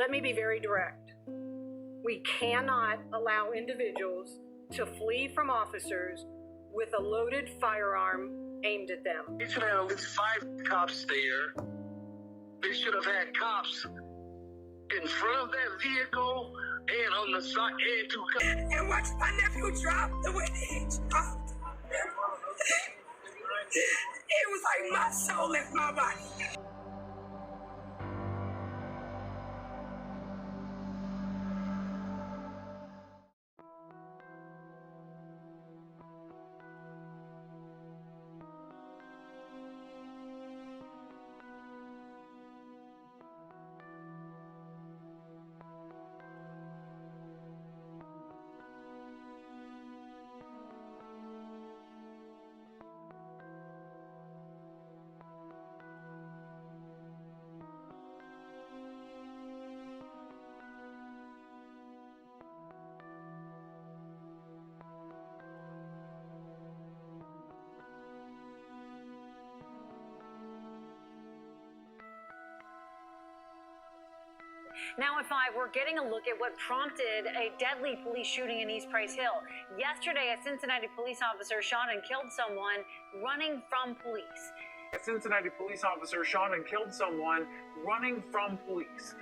Let me be very direct. We cannot allow individuals to flee from officers with a loaded firearm aimed at them. They should have at least 5 cops there. They should have had cops in front of that vehicle and on the side and to. And watch my nephew drop the way he dropped. It was like my soul left my body. Now at 5, we're getting a look at what prompted a deadly police shooting in East Price Hill. Yesterday, a Cincinnati police officer shot and killed someone running from police. A Cincinnati police officer shot and killed someone running from police.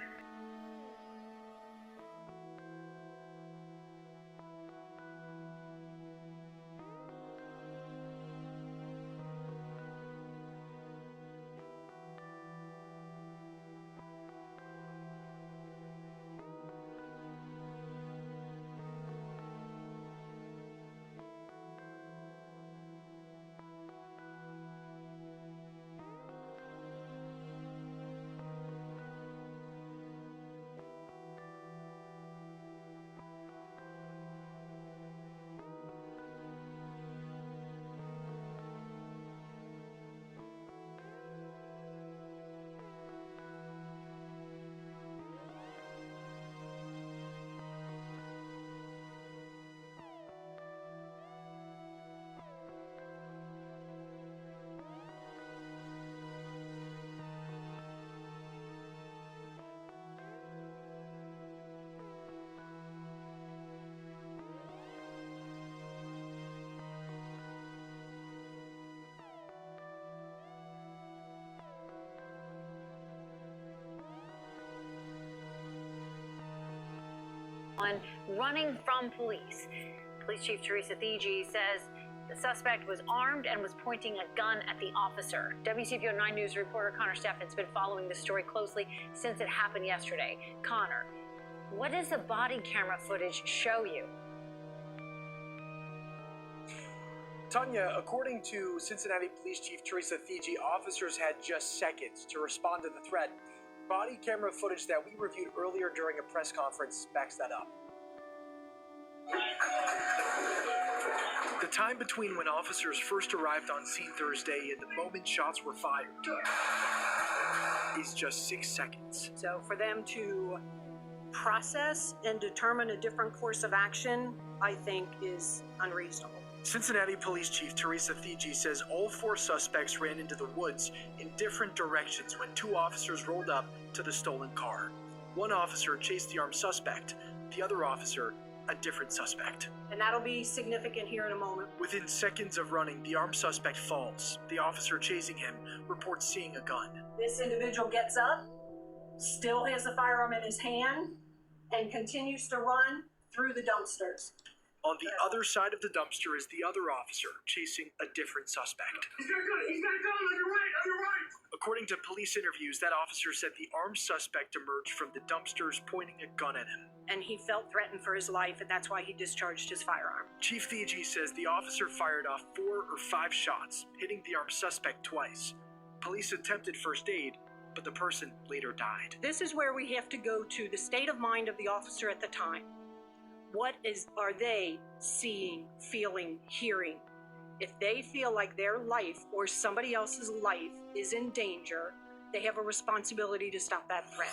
Running from police. Police Chief Teresa Thigi says the suspect was armed and was pointing a gun at the officer. WCPO 9 News reporter Connor Steffen's been following this story closely since it happened yesterday. Connor, what does the body camera footage show you? Tanya, according to Cincinnati Police Chief Teresa Thigi, officers had just seconds to respond to the threat. Body camera footage that we reviewed earlier during a press conference backs that up. The time between when officers first arrived on scene Thursday and the moment shots were fired is just 6 seconds. So for them to process and determine a different course of action, I think is unreasonable. Cincinnati Police Chief Teresa Thigi says all 4 suspects ran into the woods in different directions when 2 officers rolled up to the stolen car. One officer chased the armed suspect, the other officer a different suspect. And that'll be significant here in a moment. Within seconds of running, the armed suspect falls. The officer chasing him reports seeing a gun. This individual gets up, still has the firearm in his hand, and continues to run through the dumpsters. On the other side of the dumpster is the other officer chasing a different suspect. He's got a gun on your right, on your right. According to police interviews, that officer said the armed suspect emerged from the dumpsters pointing a gun at him. And he felt threatened for his life, and that's why he discharged his firearm. Chief Thigi says the officer fired off 4 or 5 shots, hitting the armed suspect twice. Police attempted first aid, but the person later died. This is where we have to go to the state of mind of the officer at the time. What are they seeing, feeling, hearing? If they feel like their life or somebody else's life is in danger, they have a responsibility to stop that threat.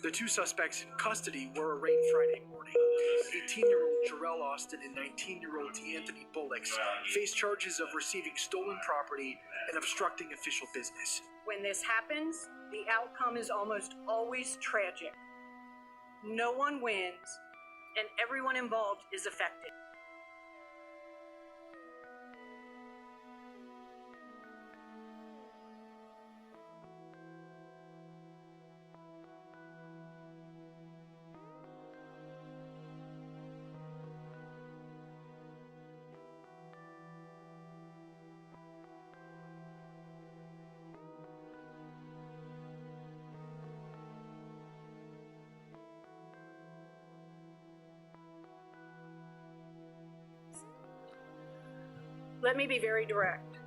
The 2 suspects in custody were arraigned Friday morning. 18-year-old Jarrell Austin and 19-year-old D'Anthony Bullocks face charges of receiving stolen property and obstructing official business. When this happens, the outcome is almost always tragic. No one wins, and everyone involved is affected. Let me be very direct.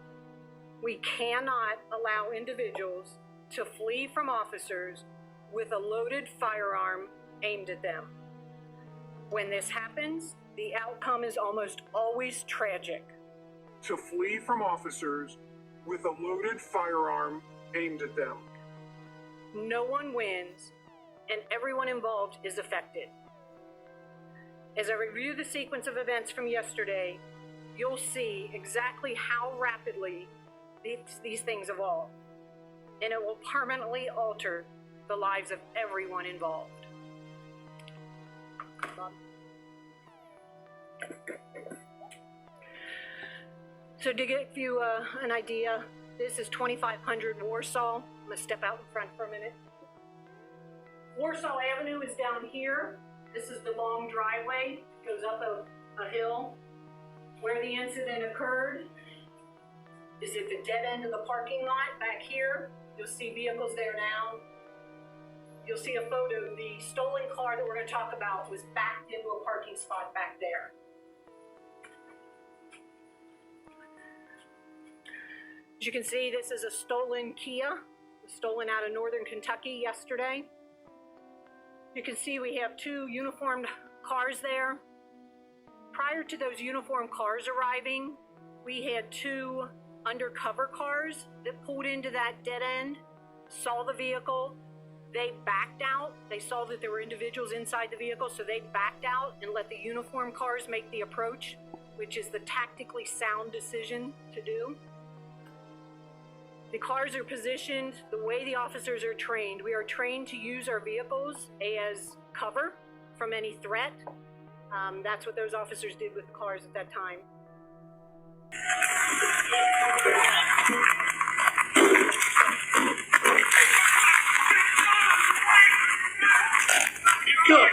We cannot allow individuals to flee from officers with a loaded firearm aimed at them. When this happens, the outcome is almost always tragic. To flee from officers with a loaded firearm aimed at them. No one wins, and everyone involved is affected. As I review the sequence of events from yesterday, you'll see exactly how rapidly these things evolve, and it will permanently alter the lives of everyone involved. So to give you an idea, this is 2500 Warsaw. I'm going to step out in front for a minute. Warsaw Avenue is down here. This is the long driveway, goes up a hill. Where the incident occurred is at the dead end of the parking lot back here. You'll see vehicles there now. You'll see a photo. The stolen car that we're going to talk about was backed into a parking spot back there. As you can see, this is a stolen Kia. It was stolen out of northern Kentucky yesterday. You can see we have two uniformed cars there. Prior to those uniformed cars arriving, we had two undercover cars that pulled into that dead end, saw the vehicle, they backed out. They saw that there were individuals inside the vehicle, so they backed out and let the uniformed cars make the approach, which is the tactically sound decision to do. The cars are positioned the way the officers are trained. We are trained to use our vehicles as cover from any threat. That's what those officers did with the cars at that time. Good.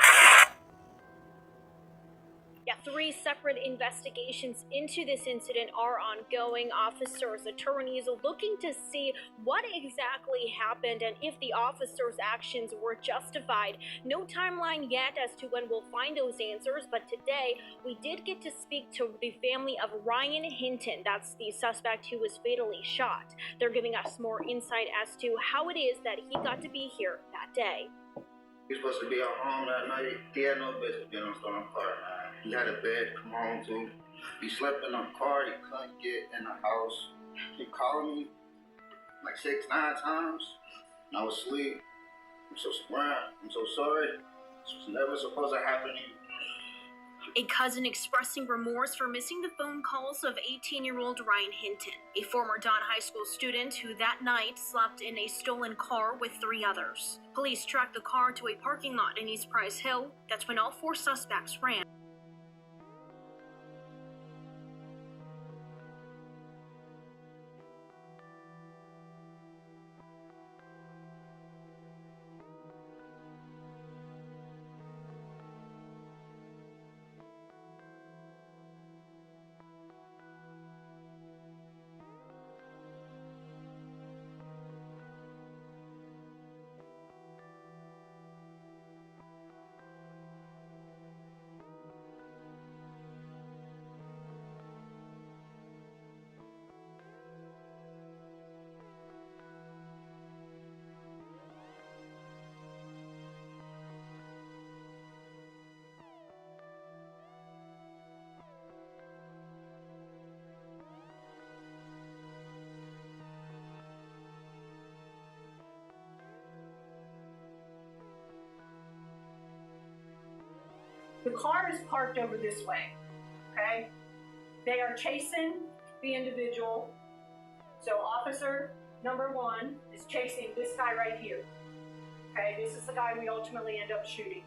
Yeah, 3 separate investigations into this incident are ongoing. Officers, attorneys looking to see what exactly happened and if the officers' actions were justified. No timeline yet as to when we'll find those answers, but today we did get to speak to the family of Rodney Hinton. That's the suspect who was fatally shot. They're giving us more insight as to how it is that he got to be here that day. He was supposed to be at home that night. He had no business being on a stolen car, man. He had a bed to come home to. He slept in the car. He couldn't get in the house. He called me like 6, 9 times. And I was asleep. I'm so sorry. This was never supposed to happen to you. A cousin expressing remorse for missing the phone calls of 18-year-old Ryan Hinton, a former Don High School student who that night slept in a stolen car with 3 others. Police tracked the car to a parking lot in East Price Hill. That's when all 4 suspects ran. The car is parked over this way, okay? They are chasing the individual. So officer number one, is chasing this guy right here. Okay, this is the guy we ultimately end up shooting.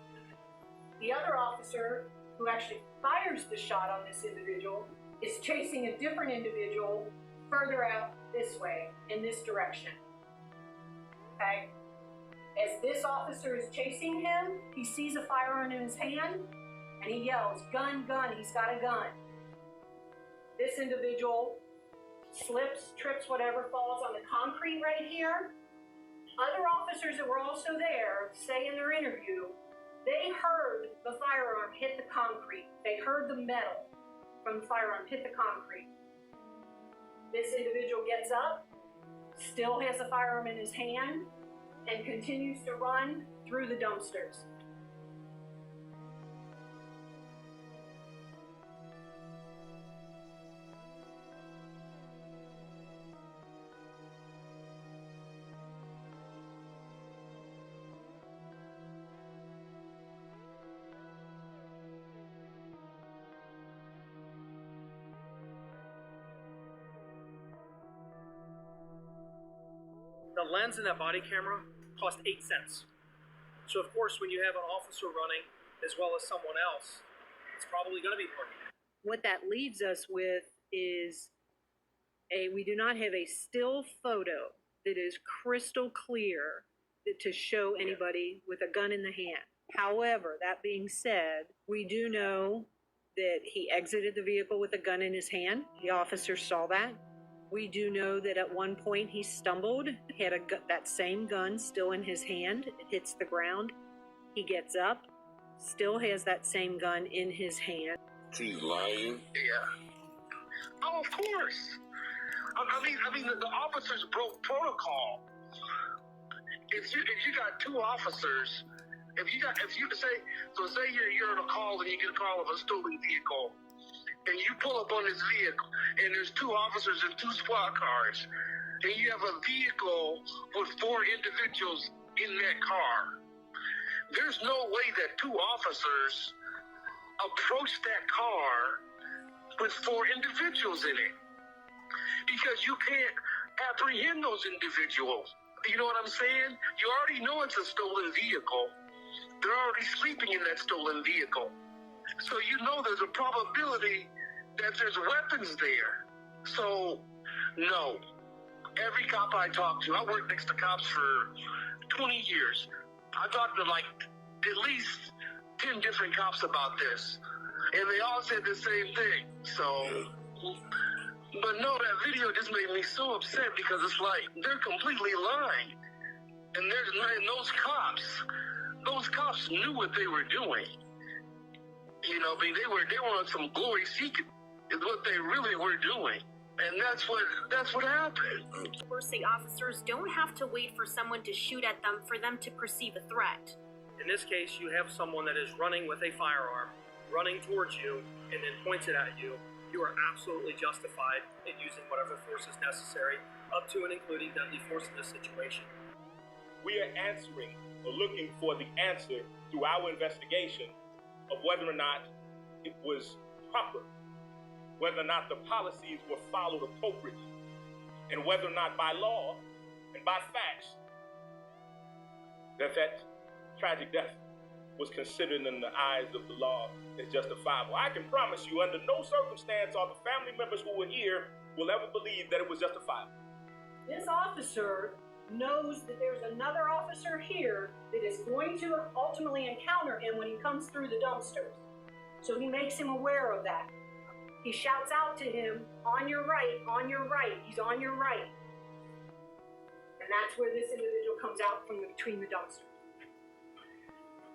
The other officer, who actually fires the shot on this individual, is chasing a different individual further out this way, in this direction. Okay? As this officer is chasing him, he sees a firearm in his hand, and he yells, "Gun, gun," he's got a gun. This individual slips, trips, whatever, falls on the concrete right here. Other officers that were also there say in their interview, they heard the firearm hit the concrete. They heard the metal from the firearm hit the concrete. This individual gets up, still has a firearm in his hand, and continues to run through the dumpsters. The lens in that body camera cost 8 cents. So of course, when you have an officer running as well as someone else, it's probably going to be parking. What that leaves us with is we do not have a still photo that is crystal clear to show anybody with a gun in the hand. However, that being said, we do know that he exited the vehicle with a gun in his hand. The officer saw that. We do know that at one point he stumbled, had that same gun still in his hand. It hits the ground. He gets up, still has that same gun in his hand. He's lying. Yeah. Oh, of course. I mean, the officers broke protocol. If you got two officers, if you say you're on a call and you get a call of a stolen vehicle, and you pull up on this vehicle, and there's two officers and two squad cars, and you have a vehicle with 4 individuals in that car, there's no way that 2 officers approach that car with 4 individuals in it, because you can't apprehend those individuals. You know what I'm saying? You already know it's a stolen vehicle. They're already sleeping in that stolen vehicle. So you know there's a probability that there's weapons there. So, no. Every cop I talk to, I worked next to cops for 20 years. I talked to like at least 10 different cops about this. And they all said the same thing. So, but no, that video just made me so upset, because it's like they're completely lying. And those cops knew what they were doing. You know, I mean, they were on some glory seeking, is what they really were doing. And that's what happened. Say officers don't have to wait for someone to shoot at them for them to perceive a threat. In this case, you have someone that is running with a firearm, running towards you, and then points it at you. You are absolutely justified in using whatever force is necessary, up to and including deadly force in this situation. We are answering or looking for the answer through our investigation of whether or not it was proper, whether or not the policies were followed appropriately, and whether or not by law and by facts that tragic death was considered in the eyes of the law as justifiable. I can promise you, under no circumstance are the family members who were here will ever believe that it was justifiable. This officer knows that there's another officer here that is going to ultimately encounter him when he comes through the dumpsters. So he makes him aware of that. He shouts out to him, "On your right, on your right, he's on your right." And that's where this individual comes out from between the dumpsters.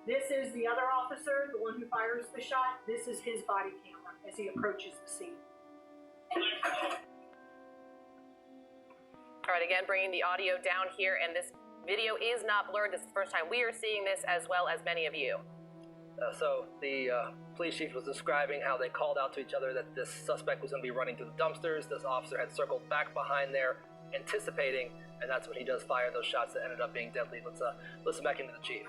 This is the other officer, the one who fires the shot. This is his body camera as he approaches the scene. All right, again, bringing the audio down here, and this video is not blurred. This is the first time we are seeing this, as well as many of you. So the police chief was describing how they called out to each other that this suspect was going to be running through the dumpsters. This officer had circled back behind there, anticipating, and that's when he does fire those shots that ended up being deadly. Let's listen back into the chief.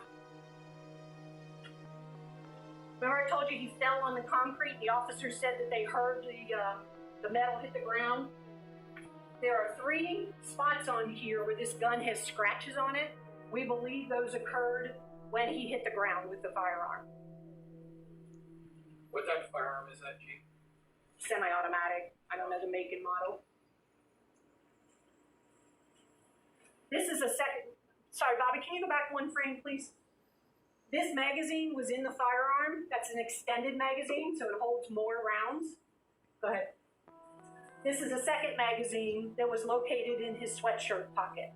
Remember I told you he fell on the concrete? The officer said that they heard the metal hit the ground. There are 3 spots on here where this gun has scratches on it. We believe those occurred when he hit the ground with the firearm. What type of firearm is that, Chief? Semi-automatic. I don't know the make and model. This is a second. Sorry, Bobby, can you go back 1 frame, please? This magazine was in the firearm. That's an extended magazine, so it holds more rounds. Go ahead. This is a second magazine that was located in his sweatshirt pocket,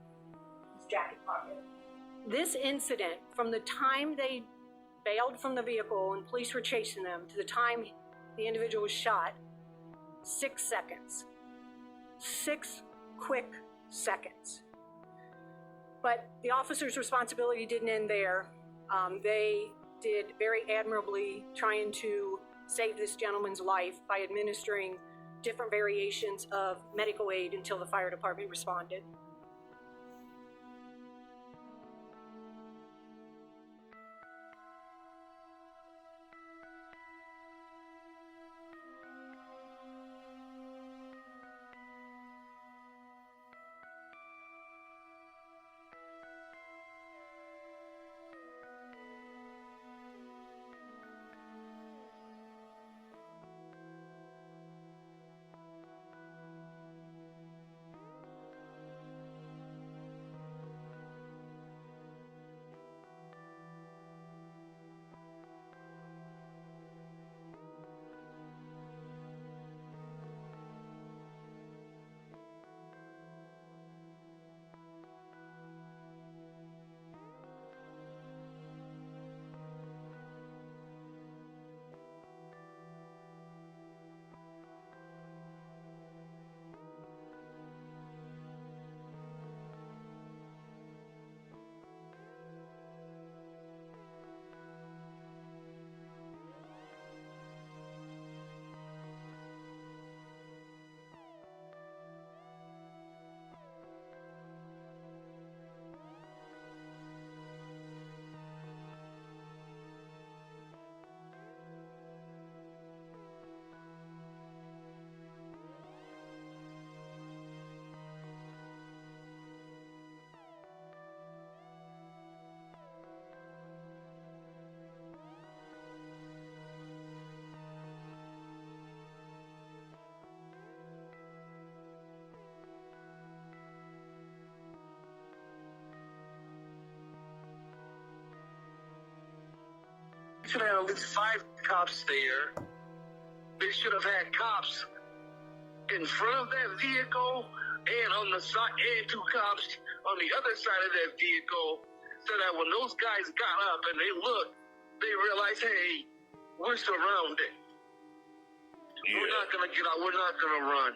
his jacket pocket. This incident, from the time they bailed from the vehicle and police were chasing them to the time the individual was shot, 6 seconds. 6 quick seconds. But the officer's responsibility didn't end there. They did very admirably trying to save this gentleman's life by administering different variations of medical aid until the fire department responded. Should have at least 5 cops there. They should have had cops in front of that vehicle and on the side, and 2 cops on the other side of that vehicle, so that when those guys got up and they looked, they realized, hey, we're surrounded. Yeah. We're not gonna get out. We're not gonna run.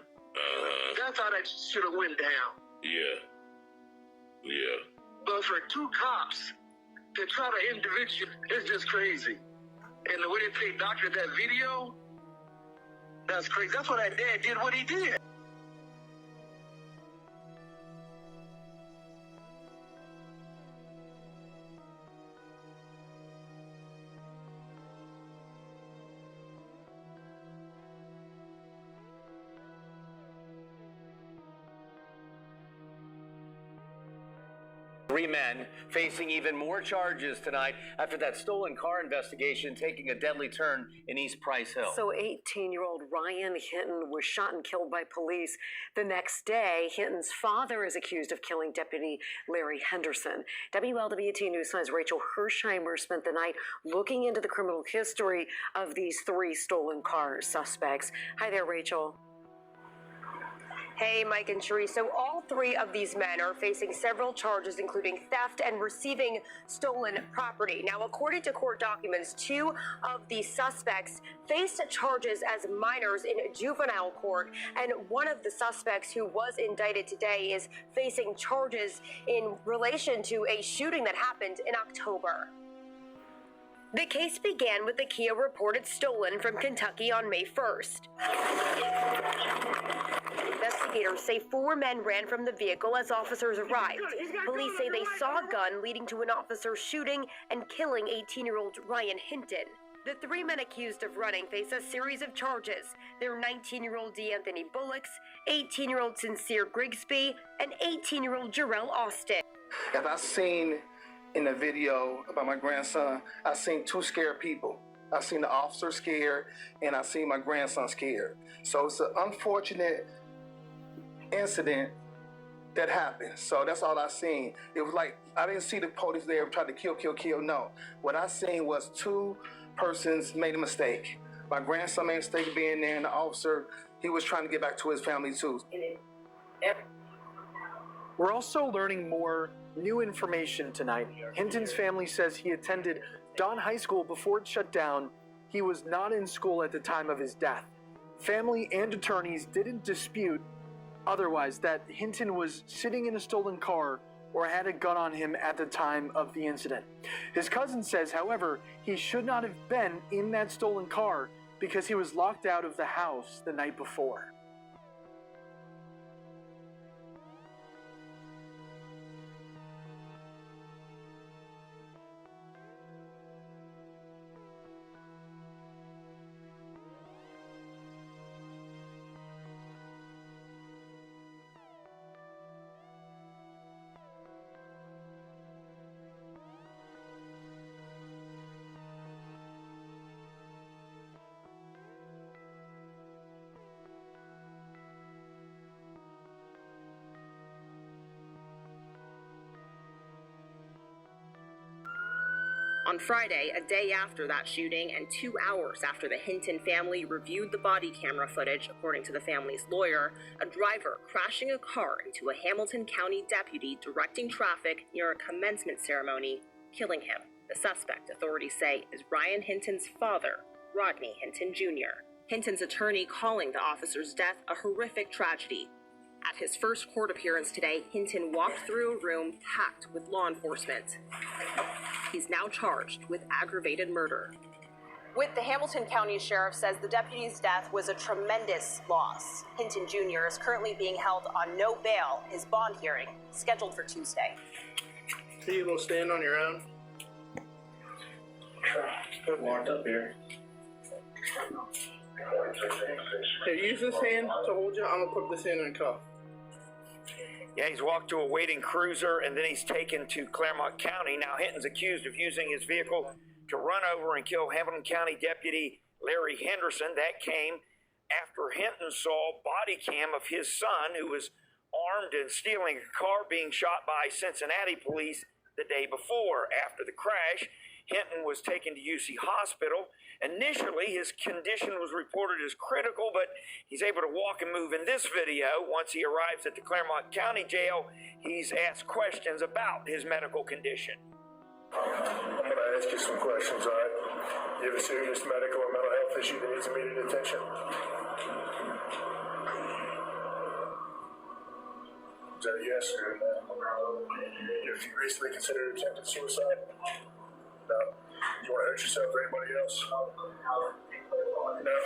That's how that should have went down. Yeah. But for 2 cops to try to individual, it's just crazy. And the way that they doctored that video, that's crazy. That's why that dad did what he did. Three men facing even more charges tonight after that stolen car investigation taking a deadly turn in East Price Hill. So 18-year-old Rodney Hinton was shot and killed by police. The next day, Hinton's father is accused of killing Deputy Larry Henderson. WLWT News 9's Rachel Hersheimer spent the night looking into the criminal history of these 3 stolen car suspects. Hi there, Rachel. Hey, Mike and Cherie. So all 3 of these men are facing several charges, including theft and receiving stolen property. Now, according to court documents, 2 of the suspects faced charges as minors in juvenile court, and one of the suspects who was indicted today is facing charges in relation to a shooting that happened in October. The case began with the Kia reported stolen from Kentucky on May 1st. Investigators say 4 men ran from the vehicle as officers arrived. Police say they saw a gun leading to an officer shooting and killing 18-year-old Ryan Hinton. The three men accused of running face a series of charges. They're 19-year-old D'Anthony Bullocks, 18-year-old Sincere Grigsby, and 18-year-old Jarrell Austin. As I seen in the video about my grandson, I seen two scared people. I seen the officer scared, and I seen my grandson scared. So it's an unfortunate incident that happened. So that's all I seen. It was like, I didn't see the police there trying to kill. No. What I seen was two persons made a mistake. My grandson made a mistake being there, and the officer, he was trying to get back to his family too. We're also learning more new information tonight. Hinton's family says he attended Don High School before it shut down. He was not in school at the time of his death. Family and attorneys didn't dispute otherwise that Hinton was sitting in a stolen car or had a gun on him at the time of the incident. His cousin says, however, he should not have been in that stolen car because he was locked out of the house the night before. On Friday, a day after that shooting and 2 hours after the Hinton family reviewed the body camera footage, according to the family's lawyer, a driver crashing a car into a Hamilton County deputy directing traffic near a commencement ceremony, killing him. The suspect, authorities say, is Ryan Hinton's father, Rodney Hinton Jr. Hinton's attorney calling the officer's death a horrific tragedy. At his first court appearance today, Hinton walked through a room packed with law enforcement. He's now charged with aggravated murder. The Hamilton County Sheriff says the deputy's death was a tremendous loss. Hinton Jr. is currently being held on no bail. His bond hearing scheduled for Tuesday. Are you able to stand on your own? Put locked up here. Hey, use this hand to hold you. I'm gonna put this hand in a cuff. Yeah, he's walked to a waiting cruiser, and then he's taken to Claremont County. Now, Hinton's accused of using his vehicle to run over and kill Hamilton County Deputy Larry Henderson. That came after Hinton saw Bodycam of his son, who was armed and stealing a car, being shot by Cincinnati police the day before. After the crash, Hinton was taken to UC Hospital. Initially, his condition was reported as critical, but he's able to walk and move in this video. Once he arrives at the Claremont County Jail, he's asked questions about his medical condition. I'm going to ask you some questions, all right? You have a serious medical or mental health issue that needs immediate attention? Is that a yes or no? Have you recently considered attempted suicide? No. You want to hurt yourself or anybody else? No.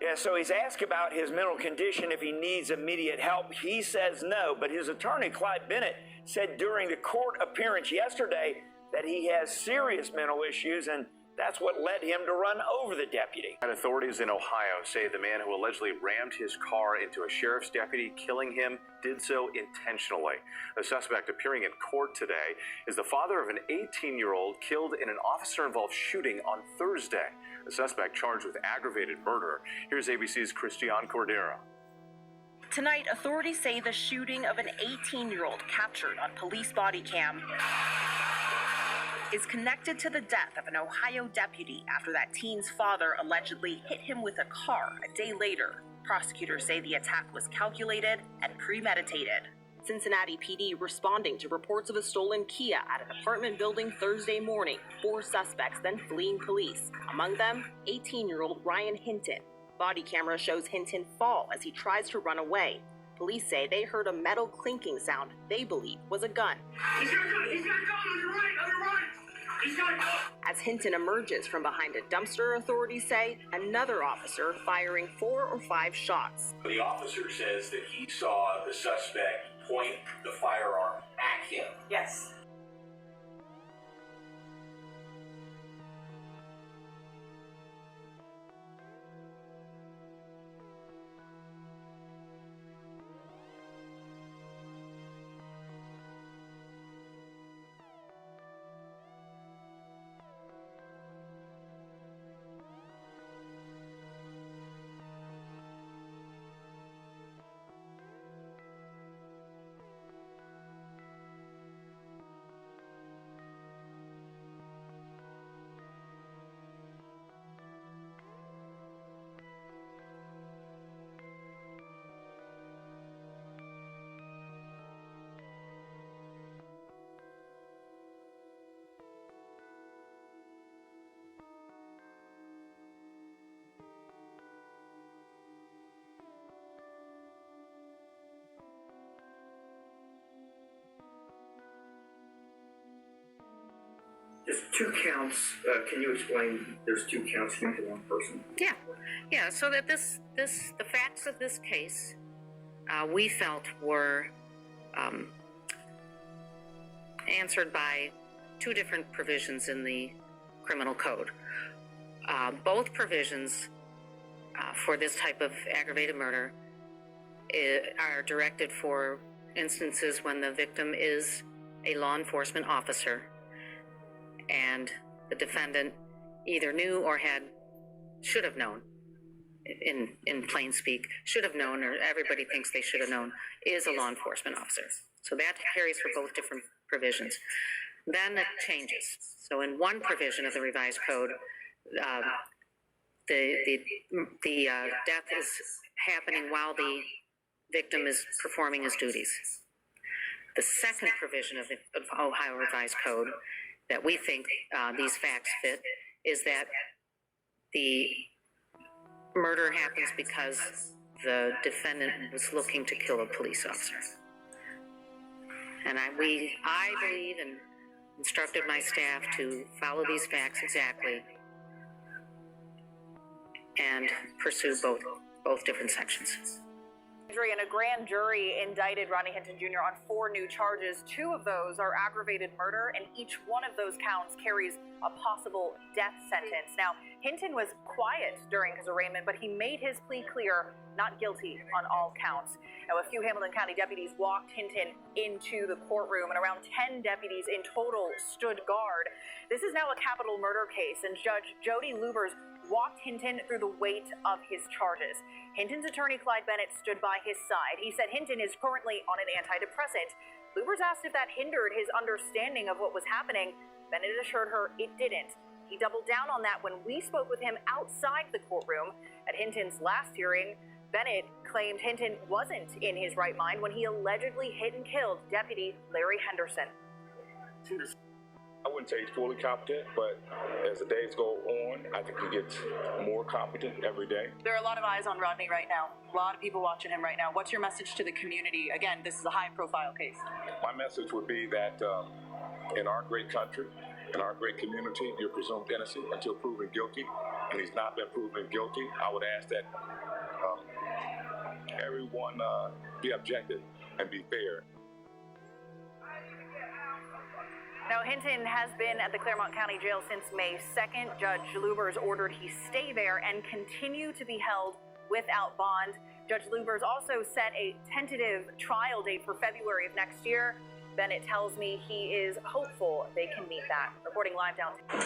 Yeah, so he's asked about his mental condition, if he needs immediate help. He says no, but his attorney, Clyde Bennett, said during the court appearance yesterday that he has serious mental issues, and that's what led him to run over the deputy. And authorities in Ohio say the man who allegedly rammed his car into a sheriff's deputy, killing him, did so intentionally. The suspect appearing in court today is the father of an 18-year-old killed in an officer-involved shooting on Thursday. The suspect charged with aggravated murder. Here's ABC's Christian Cordero. Tonight, authorities say the shooting of an 18-year-old captured on police body cam is connected to the death of an Ohio deputy after that teen's father allegedly hit him with a car a day later. Prosecutors say the attack was calculated and premeditated. Cincinnati PD responding to reports of a stolen Kia at an apartment building Thursday morning. 4 suspects then fleeing police. Among them, 18-year-old Ryan Hinton. Body camera shows Hinton fall as he tries to run away. Police say they heard a metal clinking sound they believe was a gun. He's got a gun! He's got a gun! On your right! He's got a gun! As Hinton emerges from behind a dumpster, authorities say, another officer firing 4 or 5 shots. The officer says that he saw the suspect point the firearm at him. Yes. there's two counts. Can you explain? There's two counts connected to one person. Yeah. So that the facts of this case, we felt were answered by two different provisions in the criminal code. Both provisions for this type of aggravated murder are directed for instances when the victim is a law enforcement officer and the defendant either knew or should have known, in plain speak, should have known, or everybody thinks they should have known, is a law enforcement officer. So that carries for both different provisions. Then it changes. So in one provision of the revised code, the death is happening while the victim is performing his duties. The second provision of the Ohio Revised Code that we think these facts fit is that the murder happens because the defendant was looking to kill a police officer. And I believe and instructed my staff to follow these facts exactly and pursue both different sections. And a grand jury indicted Rodney Hinton Jr. on 4 new charges. 2 of those are aggravated murder, and each one of those counts carries a possible death sentence. Now, Hinton was quiet during his arraignment, but he made his plea clear, not guilty on all counts. Now, a few Hamilton County deputies walked Hinton into the courtroom, and around 10 deputies in total stood guard. This is now a capital murder case, and Judge Jody Lubers walked Hinton through the weight of his charges. Hinton's attorney, Clyde Bennett, stood by his side. He said Hinton is currently on an antidepressant. Lubers asked if that hindered his understanding of what was happening. Bennett assured her it didn't. He doubled down on that when we spoke with him outside the courtroom. At Hinton's last hearing, Bennett claimed Hinton wasn't in his right mind when he allegedly hit and killed Deputy Larry Henderson. I wouldn't say he's fully competent, but as the days go on, I think he gets more competent every day. There are a lot of eyes on Rodney right now. A lot of people watching him right now. What's your message to the community? Again, this is a high-profile case. My message would be that in our great country, in our great community, you're presumed innocent until proven guilty, and he's not been proven guilty. I would ask that everyone be objective and be fair. Now, Hinton has been at the Claremont County Jail since May 2nd. Judge Lubers ordered he stay there and continue to be held without bond. Judge Lubers also set a tentative trial date for February of next year. Bennett tells me he is hopeful they can meet that. Reporting live downtown.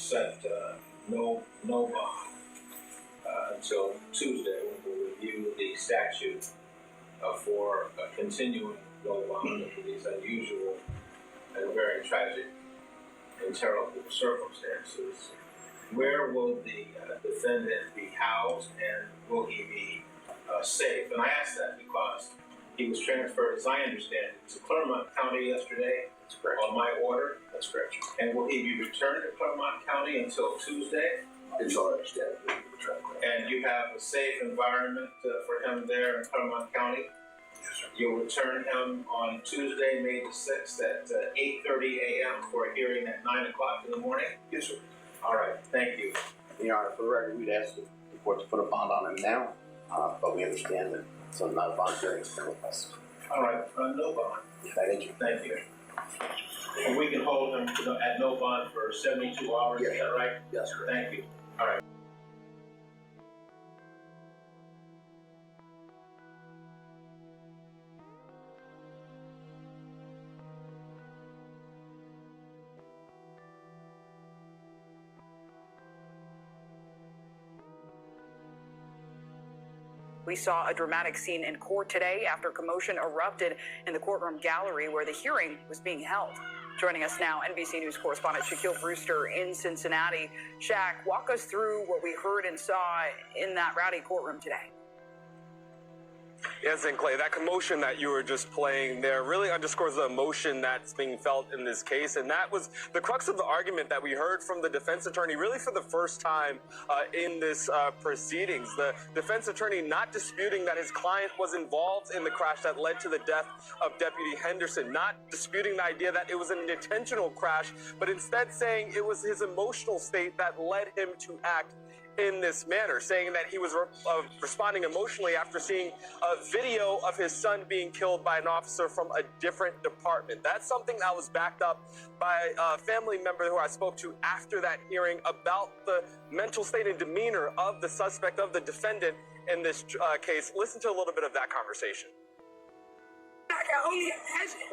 set no bond until Tuesday, when we'll review the statute for a continuing no bond under these unusual and very tragic and terrible circumstances. Where will the defendant be housed, and will he be safe? And I ask that because he was transferred, as I understand it, to Clermont County yesterday. That's correct. On my order. That's correct. And will he be returned to Clermont County until Tuesday? It's all understandable. And you have a safe environment for him there in Clermont County? Yes, sir. You'll return him on Tuesday, May the 6th at 8:30 a.m. for a hearing at 9 o'clock in the morning? Yes, sir. All right, thank you. Your Honor, for the record, we'd ask the court to put a bond on him now, but we understand that some not a bond hearing is going to request. All right, no bond. Thank you. Thank you. And we can hold him at no bond for 72 hours, yes, is that right? Yes, sir. Thank you. All right. We saw a dramatic scene in court today after commotion erupted in the courtroom gallery where the hearing was being held. Joining us now, NBC News correspondent Shaquille Brewster in Cincinnati. Shaq, walk us through what we heard and saw in that rowdy courtroom today. Yes, and Clay, that commotion that you were just playing there really underscores the emotion that's being felt in this case. And that was the crux of the argument that we heard from the defense attorney really for the first time in this proceedings. The defense attorney not disputing that his client was involved in the crash that led to the death of Deputy Henderson, not disputing the idea that it was an intentional crash, but instead saying it was his emotional state that led him to act in this manner, saying that he was responding emotionally after seeing a video of his son being killed by an officer from a different department. That's something that was backed up by a family member who I spoke to after that hearing about the mental state and demeanor of the suspect, of the defendant in this case. Listen to a little bit of that conversation. I can only imagine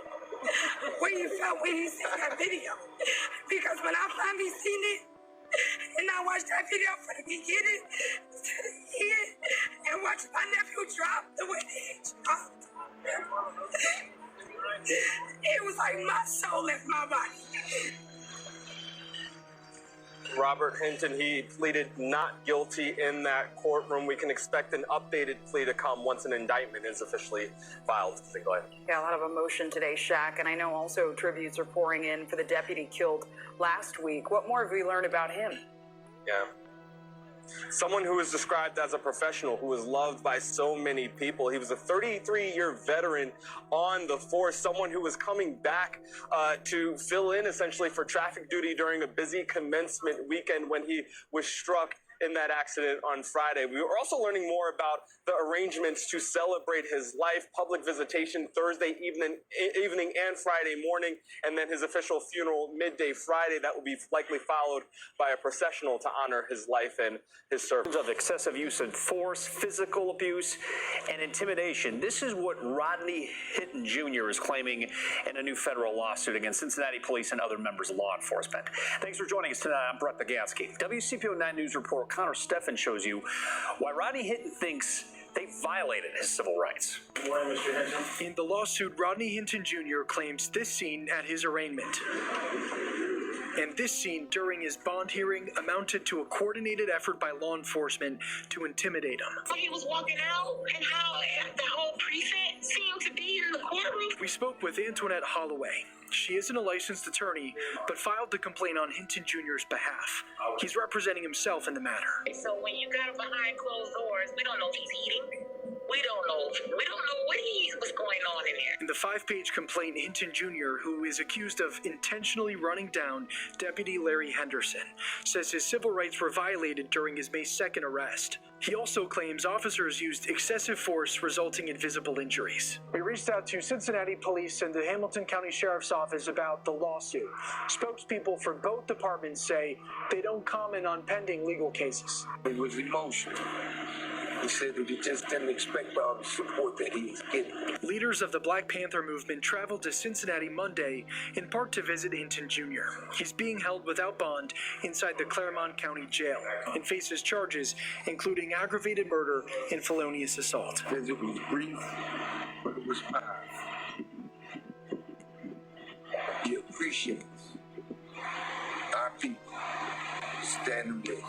what he felt when he seen that video, because when I finally seen it, and I watched that video from the beginning to the end, and watched my nephew drop the way he dropped. It was like my soul left my body. Robert Hinton, he pleaded not guilty in that courtroom. We can expect an updated plea to come once an indictment is officially filed. Go ahead. Yeah, a lot of emotion today, Shaq, and I know also tributes are pouring in for the deputy killed last week. What more have we learned about him? Yeah. Someone who was described as a professional who was loved by so many people. He was a 33-year veteran on the force, someone who was coming back to fill in essentially for traffic duty during a busy commencement weekend when he was struck in that accident on Friday. We were also learning more about the arrangements to celebrate his life, public visitation Thursday evening and Friday morning, and then his official funeral midday Friday that will be likely followed by a processional to honor his life and his service. Of excessive use of force, physical abuse, and intimidation. This is what Rodney Hinton Jr. is claiming in a new federal lawsuit against Cincinnati police and other members of law enforcement. Thanks for joining us tonight. I'm Brett Bagansky. WCPO 9 News reporter Connor Steffen shows you why Rodney Hinton thinks they violated his civil rights. Good morning, Mr. Hinton. In the lawsuit, Rodney Hinton Jr. claims this scene at his arraignment and this scene during his bond hearing amounted to a coordinated effort by law enforcement to intimidate him. So he was walking out, and how the whole precinct seemed to be in the courtroom. We spoke with Antoinette Holloway. She isn't a licensed attorney, but filed a complaint on Hinton Jr.'s behalf. He's representing himself in the matter. So when you got him behind closed doors, we don't know if he's eating. We don't know what's going on in there. In the 5-page complaint, Hinton Jr., who is accused of intentionally running down Deputy Larry Henderson, says his civil rights were violated during his May 2nd arrest. He also claims officers used excessive force, resulting in visible injuries. We reached out to Cincinnati police and the Hamilton County Sheriff's Office about the lawsuit. Spokespeople for both departments say they don't comment on pending legal cases. It was emotional. He said that he just didn't expect all the support that he is getting. Leaders of the Black Panther movement traveled to Cincinnati Monday, in part to visit Hinton Jr. He's being held without bond inside the Claremont County Jail and faces charges including aggravated murder and felonious assault. It was brief, but it was mine. He appreciates our people standing with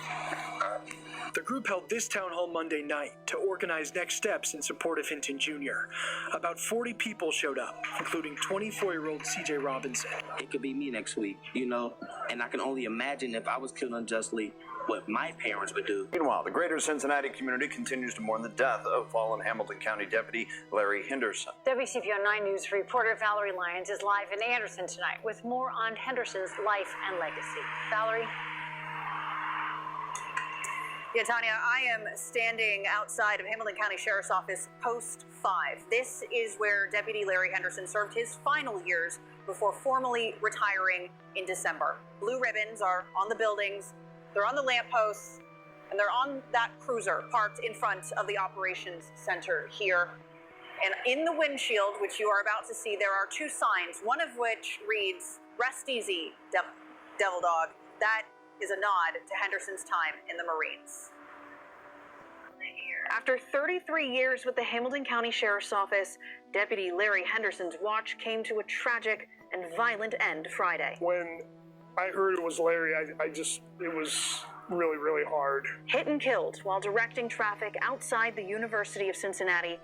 our people. The group held this town hall Monday night to organize next steps in support of Hinton Jr. About 40 people showed up, including 24-year-old CJ Robinson. It could be me next week, you know, and I can only imagine if I was killed unjustly, what my parents would do. Meanwhile, the greater Cincinnati community continues to mourn the death of fallen Hamilton County Deputy Larry Henderson. WCPO 9 News reporter Valerie Lyons is live in Anderson tonight with more on Henderson's life and legacy. Valerie? Yeah, Tanya, I am standing outside of Hamilton County Sheriff's Office, Post 5. This is where Deputy Larry Henderson served his final years before formally retiring in December. Blue ribbons are on the buildings, they're on the lampposts, and they're on that cruiser parked in front of the Operations Center here. And in the windshield, which you are about to see, there are two signs, one of which reads, "Rest easy, Devil Dog." That is a nod to Henderson's time in the Marines. After 33 years with the Hamilton County Sheriff's Office, Deputy Larry Henderson's watch came to a tragic and violent end Friday. When I heard it was Larry, it was really, really hard. Hit and killed while directing traffic outside the University of Cincinnati.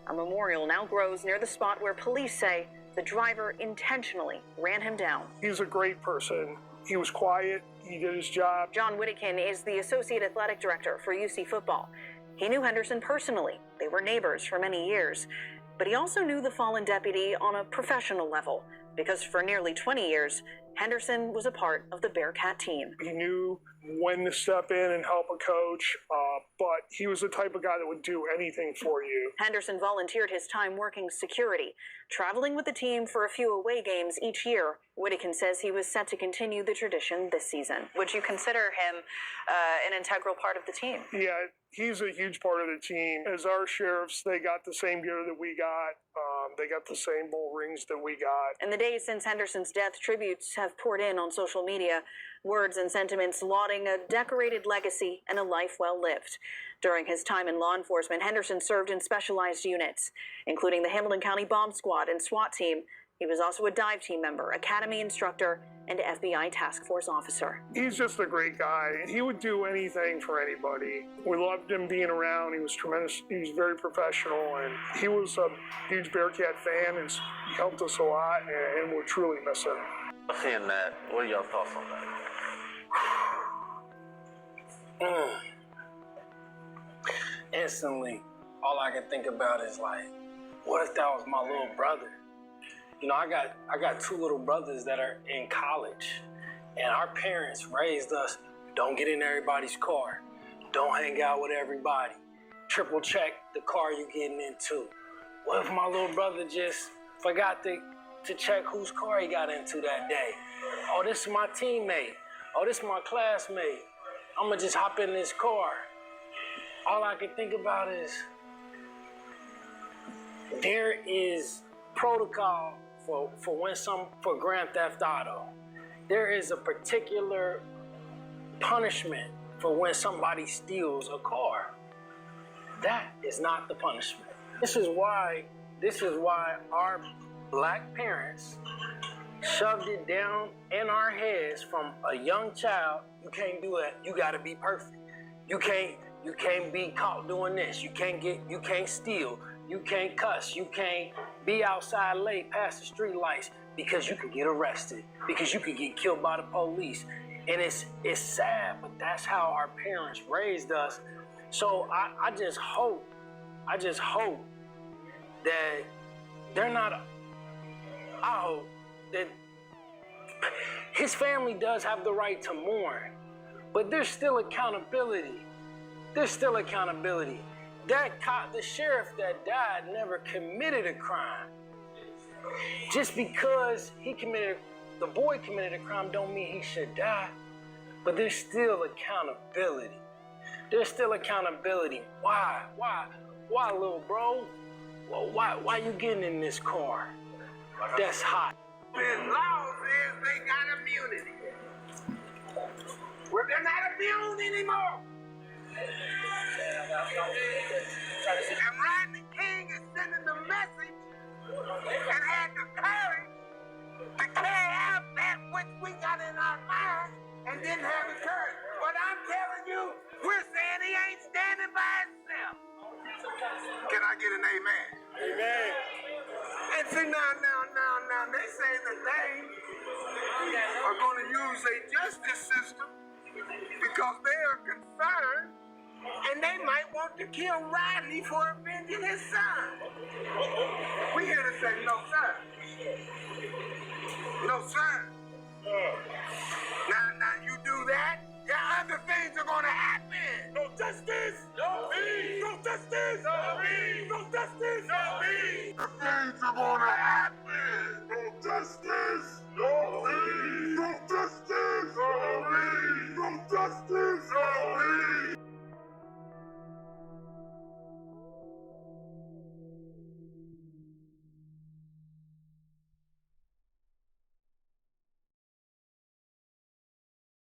A memorial now grows near the spot where police say the driver intentionally ran him down. He's a great person. He was quiet. He did his job. John Whittakin is the Associate Athletic Director for UC Football. He knew Henderson personally. They were neighbors for many years. But he also knew the fallen deputy on a professional level, because for nearly 20 years, Henderson was a part of the Bearcat team. He knew when to step in and help a coach, but he was the type of guy that would do anything for you. Henderson volunteered his time working security, traveling with the team for a few away games each year. Whittakin says he was set to continue the tradition this season. Would you consider him an integral part of the team? Yeah, he's a huge part of the team. As our sheriffs, they got the same gear that we got. They got the same bull rings that we got. In the days since Henderson's death, tributes have poured in on social media, words and sentiments lauding a decorated legacy and a life well lived. During his time in law enforcement, Henderson served in specialized units, including the Hamilton County Bomb Squad and SWAT team. He was also a dive team member, academy instructor, and FBI task force officer. He's just a great guy. He would do anything for anybody. We loved him being around. He was tremendous. He was very professional, and he was a huge Bearcat fan, and he helped us a lot, and we'll truly miss him. Seeing that, what are y'all thoughts on that? Instantly, all I can think about is like, what if that was my little brother? You know, I got two little brothers that are in college, and our parents raised us, don't get in everybody's car, don't hang out with everybody, triple check the car you're getting into. What if my little brother just forgot to check whose car he got into that day? Oh, this is my teammate. Oh, this is my classmate. I'm gonna just hop in this car. All I can think about is there is protocol for Grand Theft Auto. There is a particular punishment for when somebody steals a car. That is not the punishment. This is why our black parents shoved it down in our heads from a young child. You can't do it. You gotta be perfect. You can't be caught doing this. You can't steal. You can't cuss. You can't be outside late past the street lights because you could get arrested, because you could get killed by the police. And it's sad, but that's how our parents raised us. So I just hope that they're not, I hope that his family does have the right to mourn, but there's still accountability. There's still accountability. That cop, the sheriff that died, never committed a crime. Just because the boy committed a crime don't mean he should die, but there's still accountability. there's still accountability. Why, little bro? Well, why you getting in this car? That's hot. The law says they got immunity. Well, they're not immune anymore. And Rodney King is sending the message and had the courage to carry out that which we got in our mind and didn't have the courage. But I'm telling you, we're saying he ain't standing by himself. Can I get an amen? Amen. And see, now, they say that they are going to use a justice system because they are concerned and they might want to kill Rodney for avenging his son. We here to say, no, sir. No, sir. Now, you do that, other things are going to happen. No justice. No peace. No justice. No peace. No justice. No peace. The things are going to happen.